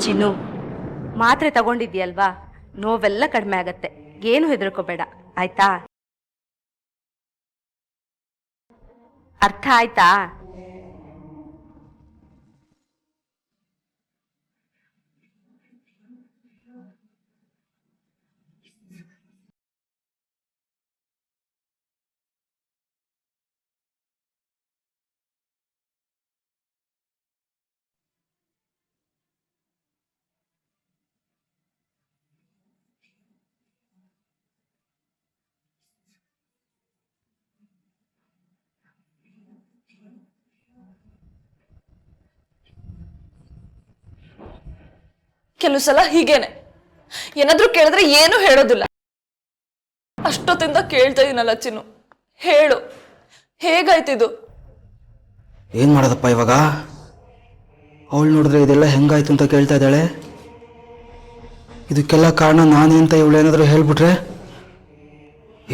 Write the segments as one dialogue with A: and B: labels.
A: ಚಿನ್ನು, ಮಾತ್ರೆ ತಗೊಂಡಿದ್ಯಲ್ವಾ, ನೋವೆಲ್ಲ ಕಡಿಮೆ ಆಗತ್ತೆ, ಏನು ಹೆದರ್ಕೋಬೇಡ ಆಯ್ತಾ? ಅರ್ಥ ಆಯ್ತಾ?
B: ಕೆಲವು ಸಲ ಹೀಗೇನೆ, ಏನಾದ್ರೂ ಕೇಳಿದ್ರೆ ಏನು ಹೇಳೋದಿಲ್ಲ. ಅಷ್ಟೊತ್ತಿಂದ ಕೇಳ್ತಾ ಇದೀನಲ್ಲ ಚಿನ್ನು, ಹೇಳು, ಹೇಗಾಯ್ತಿದು?
C: ಏನು ಮಾಡೋದಪ್ಪ ಇವಾಗ? ಅವಳು ನೋಡಿದ್ರೆ ಇದೆಲ್ಲ ಹೆಂಗಾಯ್ತು ಅಂತ ಕೇಳ್ತಾ ಇದ್ದಾಳೆ. ಇದಕ್ಕೆಲ್ಲ ಕಾರಣ ನಾನೇ ಅಂತ ಇವಳು ಏನಾದರೂ ಹೇಳ್ಬಿಟ್ರೆ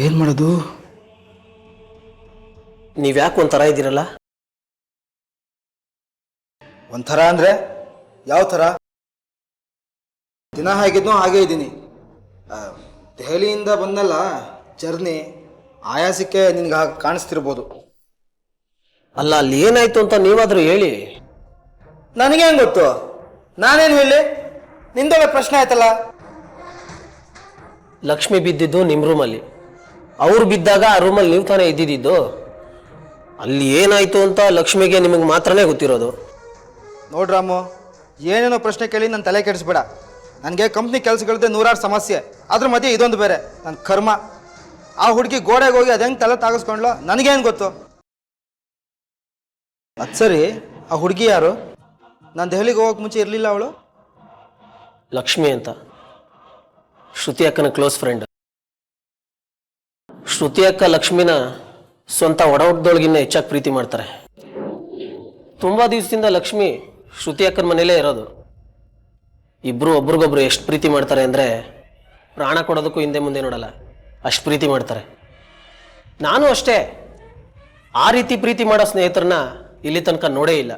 C: ಏನು ಮಾಡೋದು?
D: ನೀವ್ಯಾಕೆ ಒಂಥರ ಇದ್ದೀರಲ್ಲ?
C: ಒಂಥರ ಅಂದರೆ ಯಾವ ಥರ? ದಿನ ಹೇಗಿದ್ನೋ ಹಾಗೇ ಇದ್ದೀನಿ. ದೆಹಲಿಯಿಂದ ಬಂದಲ್ಲ ಜರ್ನಿ, ಆಯಾಸಕ್ಕೆ ನಿನ್ಗೆ ಹಾಗೆ ಕಾಣಿಸ್ತಿರ್ಬೋದು.
D: ಅಲ್ಲ, ಅಲ್ಲಿ ಏನಾಯ್ತು ಅಂತ ನೀವಾದರೂ ಹೇಳಿ.
C: ನನಗೇನು ಗೊತ್ತು? ನಾನೇನು ಹೇಳಿ? ನಿಂದೊಳ್ಳೆ ಪ್ರಶ್ನೆ ಆಯ್ತಲ್ಲ.
D: ಲಕ್ಷ್ಮಿ ಬಿದ್ದಿದ್ದು ನಿಮ್ಮ ರೂಮಲ್ಲಿ, ಅವ್ರು ಬಿದ್ದಾಗ ಆ ರೂಮಲ್ಲಿ ನೀವು ತಾನೇ ಇದ್ದಿದ್ದು. ಅಲ್ಲಿ ಏನಾಯ್ತು ಅಂತ ಲಕ್ಷ್ಮಿಗೆ ನಿಮಗೆ ಮಾತ್ರನೇ ಗೊತ್ತಿರೋದು.
C: ನೋಡ್ರಾಮು, ಏನೇನೋ ಪ್ರಶ್ನೆ ಕೇಳಿ ನನ್ನ ತಲೆ ಕೆಡಿಸ್ಬೇಡ. ನನಗೆ ಕಂಪ್ನಿ ಕೆಲಸಗಳದ್ದೇ ನೂರಾರು ಸಮಸ್ಯೆ, ಅದ್ರ ಮಧ್ಯೆ ಇದೊಂದು ಬೇರೆ ನನ್ನ ಕರ್ಮ. ಆ ಹುಡುಗಿ ಗೋಡೆಗೆ ಹೋಗಿ ಅದು ಹೆಂಗೆ ತಲೆ ತಾಗಿಸ್ಕೊಂಡ್ಲೋ ನನಗೇನು ಗೊತ್ತು? ಅದು ಸರಿ, ಆ ಹುಡುಗಿ ಯಾರು? ನಾನು ದೆಹಲಿಗೆ ಹೋಗೋಕೆ ಮುಂಚೆ ಇರಲಿಲ್ಲ ಅವಳು?
D: ಲಕ್ಷ್ಮಿ ಅಂತ, ಶ್ರುತಿ ಅಕ್ಕನ ಕ್ಲೋಸ್ ಫ್ರೆಂಡ್. ಶ್ರುತಿ ಅಕ್ಕ ಲಕ್ಷ್ಮಿನ ಸ್ವಂತ ಒಡಹುಟ್ಟಿದೊಳಗಿನ್ನ ಹೆಚ್ಚಾಗಿ ಪ್ರೀತಿ ಮಾಡ್ತಾರೆ. ತುಂಬ ದಿವಸದಿಂದ ಲಕ್ಷ್ಮಿ ಶ್ರುತಿ ಅಕ್ಕನ ಮನೇಲೇ ಇರೋದು. ಇಬ್ಬರು ಒಬ್ರಿಗೊಬ್ರು ಎಷ್ಟು ಪ್ರೀತಿ ಮಾಡ್ತಾರೆ ಅಂದರೆ ಪ್ರಾಣ ಕೊಡೋದಕ್ಕೂ ಹಿಂದೆ ಮುಂದೆ ನೋಡಲ್ಲ, ಅಷ್ಟು ಪ್ರೀತಿ ಮಾಡ್ತಾರೆ. ನಾನು ಅಷ್ಟೇ, ಆ ರೀತಿ ಪ್ರೀತಿ ಮಾಡೋ ಸ್ನೇಹಿತರನ್ನ ಇಲ್ಲಿ ತನಕ ನೋಡೇ ಇಲ್ಲ.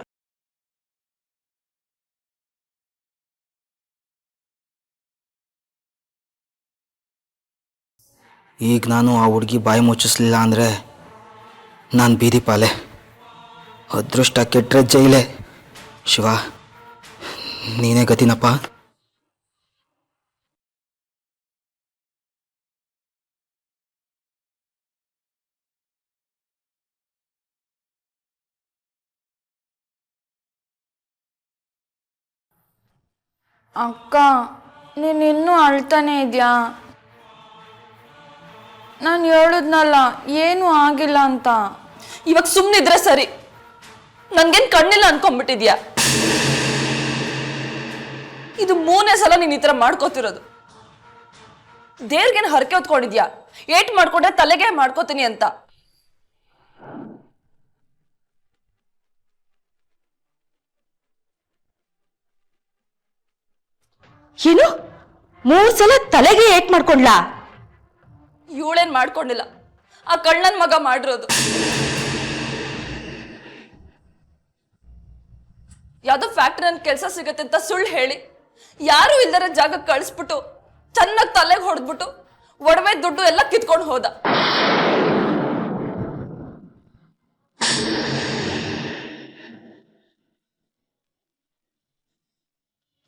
C: ಈಗ ನಾನು ಆ ಹುಡುಗಿ ಬಾಯಿ ಮುಚ್ಚಿಸ್ಲಿಲ್ಲ ಅಂದರೆ ನಾನು ಬೀದಿ ಪಾಲೆ, ಅದೃಷ್ಟ ಕೆಟ್ಟರೆ ಜೈಲೆ. ಶಿವ, ನೀನೇ ಗತಿನಪ್ಪ.
B: ಅಕ್ಕ, ನೀನಿನ್ನೂ ಅಳ್ತಾನೆ ಇದೆಯಾ? ನಾನು ಹೇಳಿದ್ನಲ್ಲ ಏನೂ ಆಗಿಲ್ಲ ಅಂತ. ಇವಾಗ ಸುಮ್ಮನಿದ್ರೆ ಸರಿ. ನನ್ಗೇನು ಕಣ್ಣಿಲ್ಲ ಅನ್ಕೊಂಡ್ಬಿಟ್ಟಿದ್ಯಾ? ಇದು 3ನೇ ಸಲ ನೀನು ಈ ಥರ ಮಾಡ್ಕೋತಿರೋದು. ದೇವ್ರಿಗೇನು ಹರಕೆ ಹೊತ್ಕೊಂಡಿದ್ಯಾ? ಏಟ್ ಮಾಡ್ಕೊಂಡ್ರೆ ತಲೆಗೆ ಮಾಡ್ಕೋತೀನಿ ಅಂತ.
A: ಏನು 3 ಸಲ ತಲೆಗೆ ಏಟ್ ಮಾಡ್ಕೊಂಡ್ಲಾ?
B: ಇವಳೇನ್ ಮಾಡ್ಕೊಂಡಿಲ್ಲ, ಆ ಕಳ್ಳನ್ ಮಗ ಮಾಡಿರೋದು. ಯಾವ್ದೋ ಫ್ಯಾಕ್ಟ್ರಿನಲ್ಲಿ ಕೆಲಸ ಸಿಗತ್ತೆ ಅಂತ ಸುಳ್ಳು ಹೇಳಿ ಯಾರು ಇಲ್ಲರ ಜಾಗಕ್ಕೆ ಕಳಿಸ್ಬಿಟ್ಟು ಚೆನ್ನಾಗಿ ತಲೆಗೆ ಹೊಡೆದ್ಬಿಟ್ಟು ಒಡವೆ ದುಡ್ಡು ಎಲ್ಲ ಕಿತ್ಕೊಂಡು ಹೋದ.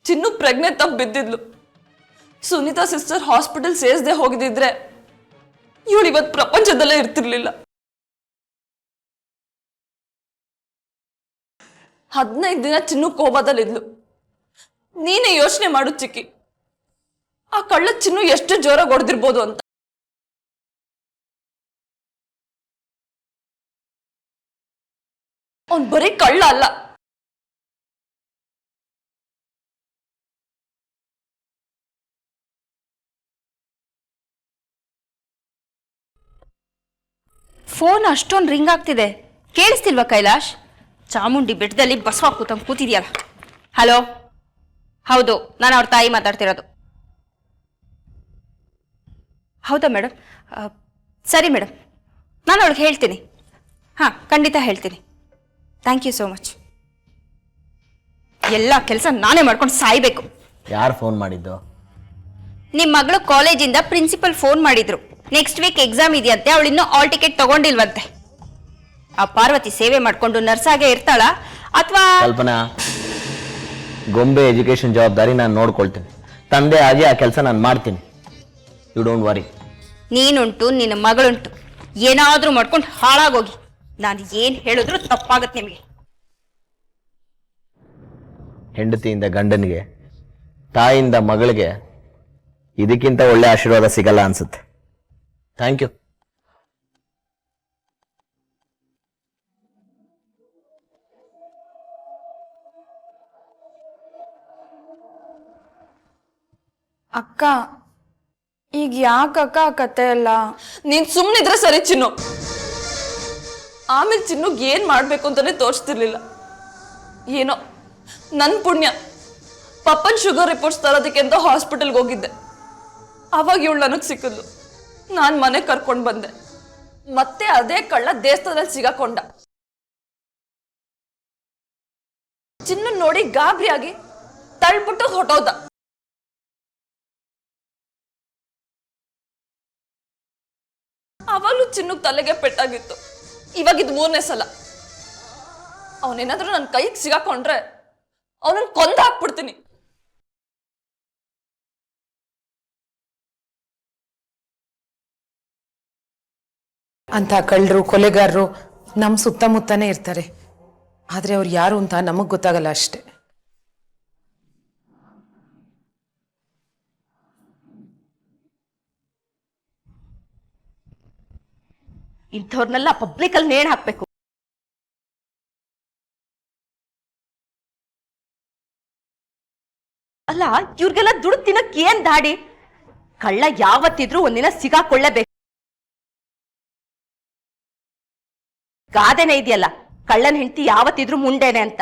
B: ಚಿನ್ನು ಪ್ರೆಗ್ನೆಂಟ್ ಆಗಿ ಬಿದ್ದಿದ್ಲು. ಸುನೀತಾ ಸಿಸ್ಟರ್ ಹಾಸ್ಪಿಟಲ್ ಸೇರಿಸದೆ ಹೋಗಿದ್ರೆ ಇವಳು ಇವತ್ತು ಪ್ರಪಂಚದಲ್ಲೇ ಇರ್ತಿರ್ಲಿಲ್ಲ. 15 ದಿನ ಚಿನ್ನು ಕೋಬಾದಲ್ಲಿದ್ಲು. ನೀನೇ ಯೋಚನೆ ಮಾಡು ಚಿಕ್ಕಿ, ಆ ಕಳ್ಳ ಚಿನ್ನು ಎಷ್ಟು ಜೋರಾಗಿ ಹೊಡೆದಿರ್ಬೋದು ಅಂತ. ಅವನ್ ಬರೀ ಕಳ್ಳ ಅಲ್ಲ,
A: ಫೋನ್ ಅಷ್ಟೊಂದು ರಿಂಗ್ ಆಗ್ತಿದೆ, ಕೇಳಿಸ್ತಿಲ್ವಾ ಕೈಲಾಶ್? ಚಾಮುಂಡಿ ಬೆಟ್ಟದಲ್ಲಿ ಬಸವ ಕೂತಂಗೆ ಕೂತಿದ್ಯಲ್ಲ. ಹಲೋ, ಹೌದು, ನಾನು ಅವ್ರ ತಾಯಿ ಮಾತಾಡ್ತಿರೋದು. ಹೌದಾ ಮೇಡಮ್? ಸರಿ ಮೇಡಮ್, ನಾನು ಅವ್ಳಿಗೆ ಹೇಳ್ತೀನಿ. ಹಾಂ, ಖಂಡಿತ ಹೇಳ್ತೀನಿ. Thank you so much. ಎಲ್ಲ ಕೆಲಸ ನಾನೇ ಮಾಡ್ಕೊಂಡು ಸಾಯ್ಬೇಕು.
E: ಯಾರು ಫೋನ್ ಮಾಡಿದ್ದು?
A: ನಿಮ್ಮ ಮಗಳು ಕಾಲೇಜಿಂದ ಪ್ರಿನ್ಸಿಪಲ್ ಫೋನ್ ಮಾಡಿದ್ರು. ನೆಕ್ಸ್ಟ್ ವೀಕ್ ಎಕ್ಸಾಮ್ ಇದೆಯಂತೆ, ಅವಳು ಇನ್ನೂ ಆಲ್ ಟಿಕೆಟ್ ತಗೊಂಡಿಲ್ವಂತೆ. ಆ ಪಾರ್ವತಿ ಸೇವೆ ಮಾಡ್ಕೊಂಡು ನರ್ಸಾಗೆ ಇರ್ತಾಳ ಅಥವಾ?
E: ಕಲ್ಪನಾ, ಗೊಂಬೆ ಎಜುಕೇಶನ್ ಜವಾಬ್ದಾರಿ ನಾನು ನೋಡ್ಕೊಳ್ತೀನಿ. ತಂದೆ ಆಗಿ ಆ ಕೆಲಸ ನಾನು ಮಾಡ್ತೀನಿ. You don't worry.
A: ನೀನುಂಟು, ನಿನ್ನ ಮಗಳುಂಟು, ಏನಾದ್ರೂ ಮಾಡ್ಕೊಂಡು ಹಾಳಾಗೋಗಿ. ನಾನು ಏನ್ ಹೇಳಿದ್ರು ತಪ್ಪಾಗತ್ತೆ ನಿಮಗೆ.
E: ಹೆಂಡತಿಯಿಂದ ಗಂಡನಿಗೆ, ತಾಯಿಯಿಂದ ಮಗಳಿಗೆ ಇದಕ್ಕಿಂತ ಒಳ್ಳೆ ಆಶೀರ್ವಾದ ಸಿಗಲ್ಲ ಅನ್ಸುತ್ತೆ. Thank you.
B: ಅಕ್ಕ, ಈಗ ಯಾಕಕ್ಕ ಆ ಕತೆ ಎಲ್ಲ? ನೀನ್ ಸುಮ್ಮನಿದ್ರೆ ಸರಿ ಚಿನ್ನು. ಆಮೇಲೆ ಚಿನ್ನುಗ್ ಏನ್ ಮಾಡ್ಬೇಕು ಅಂತಾನೆ ತೋರಿಸ್ತಿರ್ಲಿಲ್ಲ. ಏನೋ ನನ್ ಪುಣ್ಯ, ಪಪ್ಪನ್ ಶುಗರ್ ರಿಪೋರ್ಟ್ಸ್ ತರೋದಕ್ಕೆ ಅಂತ ಹಾಸ್ಪಿಟಲ್ಗೆ ಹೋಗಿದ್ದೆ. ಅವಾಗ ಇವಳು ನನಗ್ ಸಿಕ್ಕಿದ್ಲು. ನಾನ್ ಮನೆ ಕರ್ಕೊಂಡ್ ಬಂದೆ. ಮತ್ತೆ ಅದೇ ಕಳ್ಳ ದೇವಸ್ಥಾನದಲ್ಲಿ ಸಿಗಾಕೊಂಡ. ಚಿನ್ನು ನೋಡಿ ಗಾಬರಿಯಾಗಿ ತಳ್ಬಿಟ್ಟು ಹೊಟ್ಟೋದ. ಅವಾಗಲೂ ಚಿನ್ನುಗ್ ತಲೆಗೆ ಪೆಟ್ಟಾಗಿತ್ತು. ಇವಾಗ ಇದು 3ನೇ ಸಲ. ಅವನೇನಾದ್ರೂ ನನ್ನ ಕೈಗೆ ಸಿಗಾಕೊಂಡ್ರೆ ಅವನನ್ನ ಕೊಂದ ಹಾಕ್ಬಿಡ್ತೀನಿ.
F: ಅಂತ ಕಳ್ಳರು ಕೊಲೆಗಾರರು ನಮ್ಮ ಸುತ್ತಮುತ್ತನೇ ಇರ್ತಾರೆ. ಆದರೆ ಅವ್ರು ಯಾರು ಅಂತ ನಮಗೆ ಗೊತ್ತಾಗಲ್ಲ ಅಷ್ಟೆ.
A: ಇಂಥವ್ರನ್ನೆಲ್ಲ ಪಬ್ಲಿಕಲ್ಲಿ ನೇಣು ಹಾಕ್ಬೇಕು. ಅಲ್ಲ, ಇವ್ರಿಗೆಲ್ಲ ದುಡ್ಡು ತಿನ್ನಕ್ ಏನ್ ದಾಡಿ? ಕಳ್ಳ ಯಾವತ್ತಿದ್ರೂ ಒಂದಿನ ಸಿಗಾಕೊಳ್ಳೇಬೇಕು. ಗಾದೆನೇ ಇದೆಯಲ್ಲ, ಕಳ್ಳನ ಹೆಂಡತಿ ಯಾವತ್ತಿದ್ರೂ ಮುಂಡೆನೆ ಅಂತ.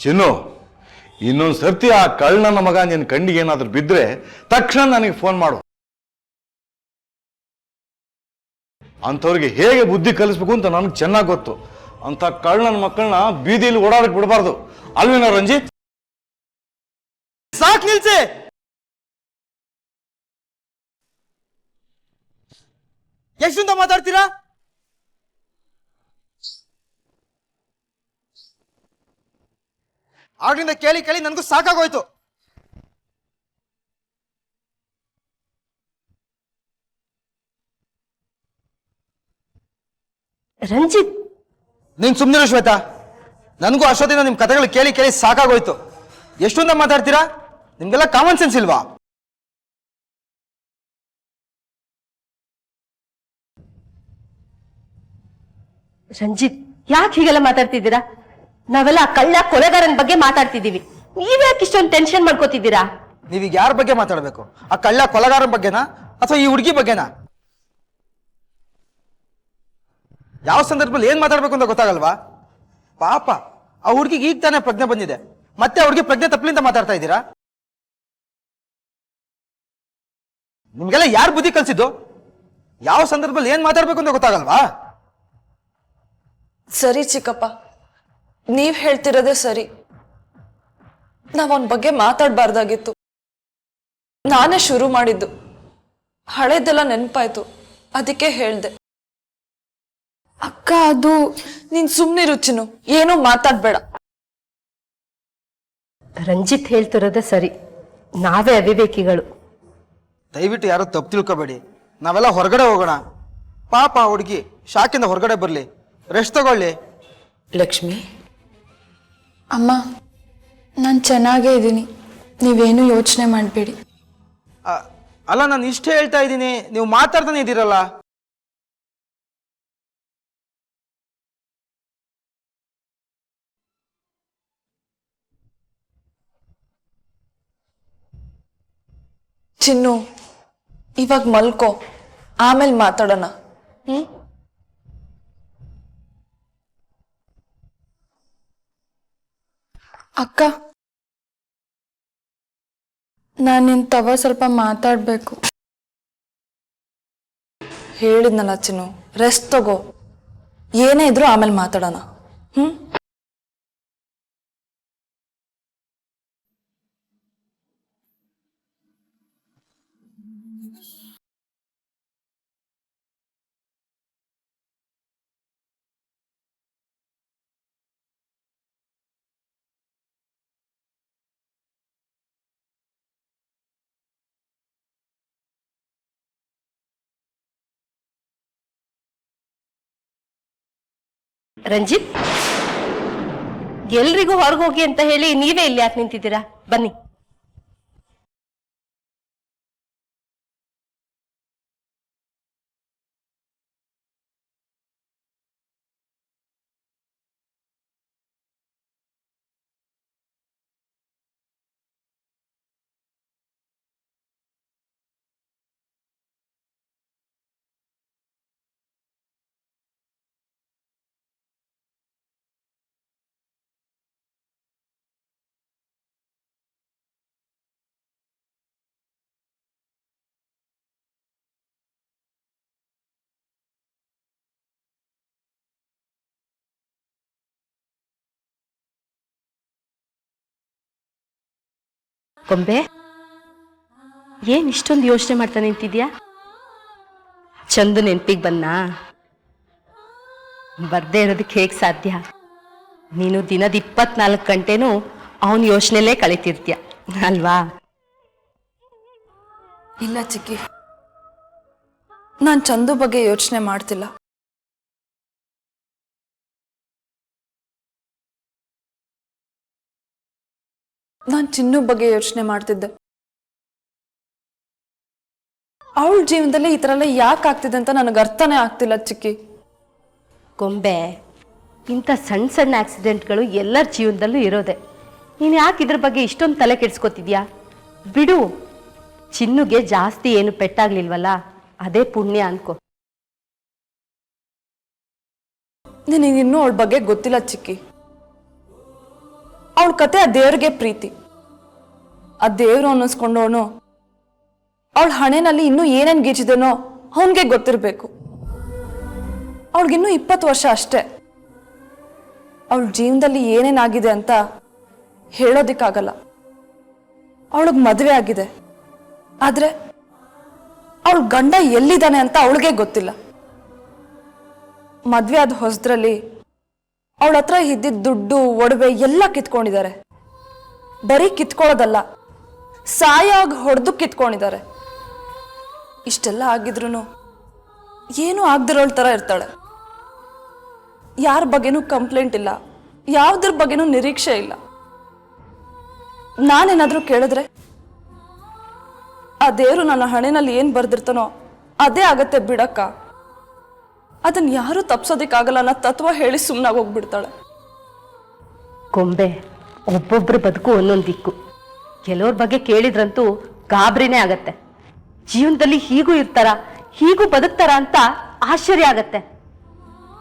G: ಚಿನ್ನು, ಇನ್ನೊಂದು ಸರ್ತಿ ಆ ಕಳ್ಳನ ಮಗ ನಿನ್ನ ಕಣ್ಣಿಗೆ ಏನಾದ್ರೂ ಬಿದ್ದರೆ ತಕ್ಷಣ ನನಗೆ ಫೋನ್ ಮಾಡು. ಅಂಥವ್ರಿಗೆ ಹೇಗೆ ಬುದ್ಧಿ ಕಲಿಸ್ಬೇಕು ಅಂತ ನನಗೆ ಚೆನ್ನಾಗಿ ಗೊತ್ತು. ಅಂಥ ಕಳ್ಳನ ಮಕ್ಕಳನ್ನ ಬೀದಿಯಲ್ಲಿ ಓಡಾಡಕ್ಕೆ ಬಿಡಬಾರ್ದು. ಅಲ್ವೇನೋ ರಂಜಿತ್?
C: ಸಾಕ್ ನಿಲ್ಸಿ. ಎಷ್ಟಿಂದ ಮಾತಾಡ್ತೀರಾ? ಆಗ್ಲಿಂದ ಕೇಳಿ ಕೇಳಿ ನನಗೂ ಸಾಕಾಗೋಯ್ತು.
A: ರಂಜಿತ್,
C: ನೀನ್ ಸುಮ್ನಿರು ಶ್ವೇತಾ. ನನಗೂ ಅಷ್ಟೊತ್ತಿನ ನಿಮ್ ಕಥೆಗಳು ಕೇಳಿ ಕೇಳಿ ಸಾಕಾಗೋಯ್ತು. ಎಷ್ಟೊಂದ ಮಾತಾಡ್ತೀರಾ? ನಿಮ್ಗೆಲ್ಲ ಕಾಮನ್ ಸೆನ್ಸ್ ಇಲ್ವಾ?
A: ರಂಜಿತ್, ಯಾಕೆ ಹೀಗೆಲ್ಲ ಮಾತಾಡ್ತಿದ್ದೀರಾ? ನಾವೆಲ್ಲ ಆ ಕಳ್ಳ ಕೊಲೆಗಾರನ ಬಗ್ಗೆ ಮಾತಾಡ್ತಿದ್ದೀವಿ. ನೀವ್ಯಾಕೆ ಇಷ್ಟೊಂದು ಟೆನ್ಷನ್ ಮಾಡ್ಕೋತಿದ್ದೀರಾ?
C: ನೀವೀಗ ಯಾರ ಬಗ್ಗೆ ಮಾತಾಡ್ಬೇಕು? ಆ ಕಳ್ಳ ಕೊಲೆಗಾರನ ಬಗ್ಗೆನಾ ಅಥವಾ ಈ ಹುಡುಗಿ ಬಗ್ಗೆನಾ? ಯಾವ ಸಂದರ್ಭದಲ್ಲಿ ಏನ್ ಮಾತಾಡ್ಬೇಕು ಅಂತ ಗೊತ್ತಾಗಲ್ವಾ? ಪಾಪ, ಆ ಹುಡುಗಿಗೆ ಈಗ ತಾನೇ ಪ್ರಜ್ಞೆ ಬಂದಿದೆ. ಮತ್ತೆ ಆ ಹುಡುಗಿ ಪ್ರಜ್ಞೆ ತಪ್ಪಲಿಂದ ಮಾತಾಡ್ತಾ ಇದ್ದೀರಾ? ನಿಮ್ಗೆಲ್ಲ ಯಾರು ಬುದ್ಧಿ ಕಲ್ಸಿದ್ದು? ಯಾವ ಸಂದರ್ಭದಲ್ಲಿ ಏನ್ ಮಾತಾಡ್ಬೇಕು ಅಂತ ಗೊತ್ತಾಗಲ್ವಾ?
B: ಸರಿ ಚಿಕ್ಕಪ್ಪ, ನೀವ್ ಹೇಳ್ತಿರೋದೇ ಸರಿ. ನಾವ್ ಅವನ ಬಗ್ಗೆ ಮಾತಾಡ್ಬಾರ್ದಾಗಿತ್ತು. ನಾನೇ ಶುರು ಮಾಡಿದ್ದು. ಹಳೇದೆಲ್ಲ ನೆನಪಾಯ್ತು, ಅದಕ್ಕೆ ಹೇಳ್ದೆ. ಅಕ್ಕ, ಅದು ನೀನ್ ಸುಮ್ನಿರು ಚಿನ್ನು, ಏನೂ ಮಾತಾಡ್ಬೇಡ.
A: ರಂಜಿತ್ ಹೇಳ್ತಿರೋದೇ ಸರಿ. ನಾವೇ ಅವಿವೇಕಿಗಳು.
C: ದಯವಿಟ್ಟು ಯಾರು ತಪ್ಪು ತಿಳ್ಕೊಬೇಡಿ. ನಾವೆಲ್ಲ ಹೊರಗಡೆ ಹೋಗೋಣ. ಪಾಪ ಆ ಹುಡುಗಿ ಶಾಕಿಂದ ಹೊರಗಡೆ ಬರ್ಲಿ, ರೆಸ್ಟ್ ತಗೊಳ್ಳಿ.
F: ಲಕ್ಷ್ಮಿ,
B: ಅಮ್ಮ, ನಾನು ಚೆನ್ನಾಗೇ ಇದ್ದೀನಿ. ನೀವೇನು ಯೋಚನೆ ಮಾಡಬೇಡಿ.
C: ಅಲ್ಲ, ನಾನು ಇಷ್ಟೇ ಹೇಳ್ತಾ ಇದ್ದೀನಿ, ನೀವು ಮಾತಾಡ್ತಾನೆ ಇದ್ದೀರಲ್ಲ.
B: ಚಿನ್ನು, ಇವಾಗ ಮಲ್ಕೋ, ಆಮೇಲೆ ಮಾತಾಡೋಣ. ಅಕ್ಕ, ನಾನು ನಿನ್ ತವ ಸ್ವಲ್ಪ ಮಾತಾಡ್ಬೇಕು. ಹೇಳಿದ್ನಲ್ಲ ಚಿನ್ನು, ರೆಸ್ಟ್ ತಗೋ. ಏನೇ ಇದ್ರು ಆಮೇಲೆ ಮಾತಾಡೋಣ.
A: ರಂಜಿತ್, ಎಲ್ರಿಗೂ ಹೊರಗೆ ಹೋಗಿ ಅಂತ ಹೇಳಿ ನೀವೇ ಇಲ್ಲಿ ಯಾಕೆ ನಿಂತಿದ್ದೀರಾ? ಬನ್ನಿ. ಗೊಂಬೆ, ಏನ್ ಇಷ್ಟೊಂದು ಯೋಚನೆ ಮಾಡ್ತಾ ನಿಂತಿದ್ಯಾ? ಚಂದು ನೆನ್ಪಿಗೆ ಬಂದಾ? ಬರ್ದೇ ಇರೋದಕ್ಕೆ ಹೇಗೆ ಸಾಧ್ಯ? ನೀನು ದಿನದ 24 ಗಂಟೆನೂ ಅವನ ಯೋಚನೆಲೇ ಕಳೀತಿರ್ತೀಯ ಅಲ್ವಾ?
B: ಇಲ್ಲ ಚಿಕ್ಕಿ, ನಾನು ಚಂದು ಬಗ್ಗೆ ಯೋಚನೆ ಮಾಡ್ತಿಲ್ಲ. ನಾನು ಚಿನ್ನು ಬಗ್ಗೆ ಯೋಚನೆ ಮಾಡ್ತಿದ್ದೆ. ಅವಳ ಜೀವನದಲ್ಲಿ ಈ ಥರ ಎಲ್ಲ ಯಾಕೆ ಆಗ್ತಿದೆ ಅಂತ ನನಗೆ ಅರ್ಥನೇ ಆಗ್ತಿಲ್ಲ ಚಿಕ್ಕಿ.
A: ಗೊಂಬೆ, ಇಂಥ ಸಣ್ಣ ಸಣ್ಣ ಆಕ್ಸಿಡೆಂಟ್ಗಳು ಎಲ್ಲರ ಜೀವನದಲ್ಲೂ ಇರೋದೆ. ನೀನು ಯಾಕೆ ಇದ್ರ ಬಗ್ಗೆ ಇಷ್ಟೊಂದು ತಲೆ ಕೆಡಿಸ್ಕೊತಿದ್ಯಾ? ಬಿಡು, ಚಿನ್ನುಗೆ ಜಾಸ್ತಿ ಏನು ಪೆಟ್ಟಾಗ್ಲಿಲ್ವಲ್ಲ, ಅದೇ ಪುಣ್ಯ ಅನ್ಕೋ.
B: ನಿನಗಿನ್ನೂ ಅವಳ ಬಗ್ಗೆ ಗೊತ್ತಿಲ್ಲ ಚಿಕ್ಕಿ. ಅವಳ ಕತೆ ಆ ದೇವ್ರಿಗೆ ಪ್ರೀತಿ. ಆ ದೇವ್ರು ಅನ್ನಿಸ್ಕೊಂಡವನು ಅವಳ ಹಣೆನಲ್ಲಿ ಇನ್ನೂ ಏನೇನು ಗೀಚಿದನೋ ಅವನಿಗೆ ಗೊತ್ತಿರಬೇಕು. ಅವಳಿಗಿನ್ನೂ 20 ವರ್ಷ ಅಷ್ಟೇ. ಅವಳ ಜೀವನದಲ್ಲಿ ಏನೇನಾಗಿದೆ ಅಂತ ಹೇಳೋದಿಕ್ಕಾಗಲ್ಲ. ಅವಳಿಗೆ ಮದುವೆ ಆಗಿದೆ, ಆದರೆ ಅವಳ ಗಂಡ ಎಲ್ಲಿದ್ದಾನೆ ಅಂತ ಅವಳಿಗೆ ಗೊತ್ತಿಲ್ಲ. ಮದುವೆ ಆದ ಹೊಸದ್ರಲ್ಲಿ ಅವಳ ಹತ್ರ ಇದ್ದಿದ್ದ ದುಡ್ಡು ಒಡವೆ ಎಲ್ಲ ಕಿತ್ಕೊಂಡಿದ್ದಾರೆ. ಬರೀ ಕಿತ್ಕೊಳ್ಳೋದಲ್ಲ, ಸಾಯಾಗಿ ಹೊಡೆದು ಕಿತ್ಕೊಂಡಿದ್ದಾರೆ. ಇಷ್ಟೆಲ್ಲ ಆಗಿದ್ರು ಏನೂ ಆಗದಿರೋಳ ಥರ ಇರ್ತಾಳೆ. ಯಾರ ಬಗ್ಗೆನೂ ಕಂಪ್ಲೇಂಟ್ ಇಲ್ಲ, ಯಾವುದ್ರ ಬಗ್ಗೆನೂ ನಿರೀಕ್ಷೆ ಇಲ್ಲ. ನಾನೇನಾದರೂ ಕೇಳಿದ್ರೆ ಆ ದೇವರು ನನ್ನ ಹಣೆನಲ್ಲಿ ಏನು ಬರ್ದಿರ್ತಾನೋ ಅದೇ ಆಗತ್ತೆ ಬಿಡಕ್ಕ. ಅದನ್ನ ಯಾರೂ ತಪ್ಸೋದಿಕ್ಕಾಗಲ್ಲ ಅನ್ನೋ ತತ್ವ ಹೇಳಿ ಸುಮ್ಮನಾಗಿ ಹೋಗ್ಬಿಡ್ತಾಳೆ.
A: ಗೊಂಬೆ, ಒಬ್ಬೊಬ್ರ ಬದುಕು ಒಂದೊಂದು ದಿಕ್ಕು. ಕೆಲವ್ರ ಬಗ್ಗೆ ಕೇಳಿದ್ರಂತೂ ಗಾಬರಿನೇ ಆಗತ್ತೆ. ಜೀವನದಲ್ಲಿ ಹೀಗೂ ಇರ್ತಾರ, ಹೀಗೂ ಬದುಕ್ತಾರ ಅಂತ ಆಶ್ಚರ್ಯ ಆಗತ್ತೆ.